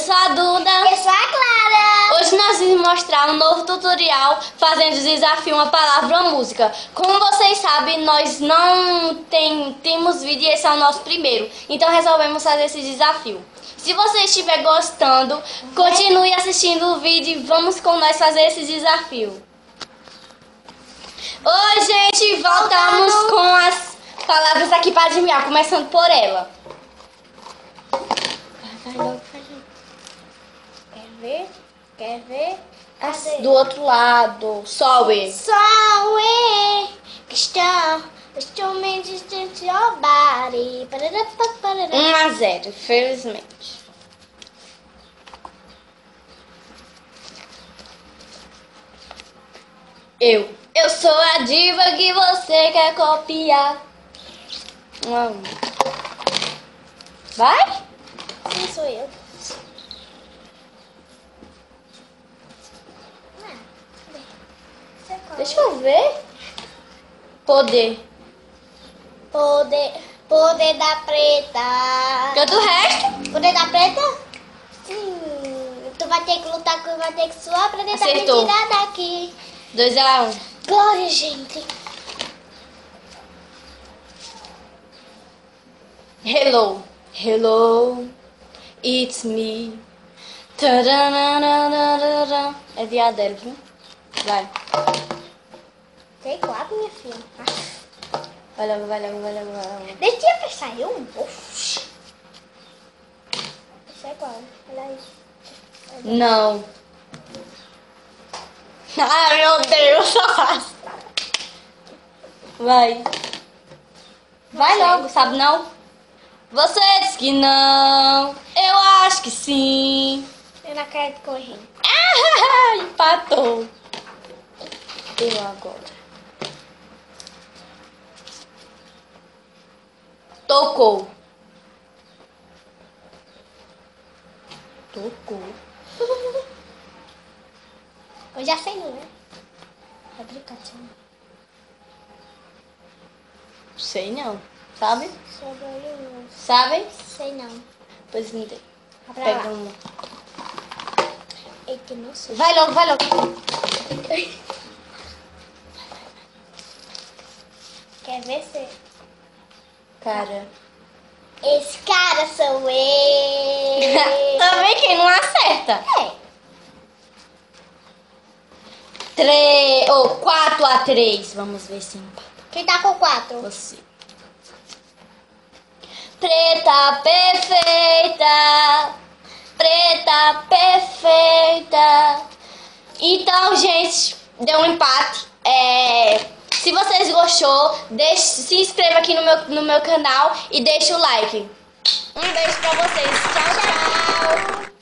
sou a Duda. Eu sou a Clara. Hoje nós vamos mostrar um novo tutorial fazendo o desafio Uma Palavra, Uma Música. Como vocês sabem, nós não temos vídeo e esse é o nosso primeiro. Então resolvemos fazer esse desafio. Se você estiver gostando, continue assistindo o vídeo e vamos com nós fazer esse desafio. Oi, gente, voltamos com as palavras aqui para adivinhar, começando por ela. Vai logo, vai logo. Quer ver? Quer ver? Do outro lado, Sorry. Sorry, estou me distante your body. 1-0, infelizmente. Eu sou a diva que você quer copiar. 1-1. Vai? Sim, sou eu. Deixa eu ver. Poder. Poder da preta. Canta o resto. Poder da preta? Sim. Tu vai ter que lutar, vai ter que suar pra tentar me Acertou. tirar daqui. 2-1. Glória, gente. Hello. Hello. It's me. Taranana. É de Adele, viu? Vai. Tem 4, minha filha. Vai logo, vai logo, vai logo, vai logo. Deixa eu pensar um. Oxi. Isso é qual? Olha isso. Não. Ai, meu Deus. Vai. Vai logo, sabe não? Você disse que não. Eu acho que sim. Eu não quero correr. Ah, empatou. Eu agora. Tocou. Tocou. Eu já sei, não é? Aplicativo. Sei não. Sabe? Sobre Sabe? sei não. Pois não tem. Vai pra Pega lá. uma. Eita, não sei. Vai logo, vai logo. Quer ver se... Cara. Esse cara sou eu. Também quem não acerta. É. 4-3. Vamos ver se empata. Quem tá com 4? Você. Preta perfeita. Preta perfeita. Então, gente, deu um empate. Se vocês gostou, se inscreva aqui no meu canal e deixe o like. Um beijo pra vocês. Tchau, tchau.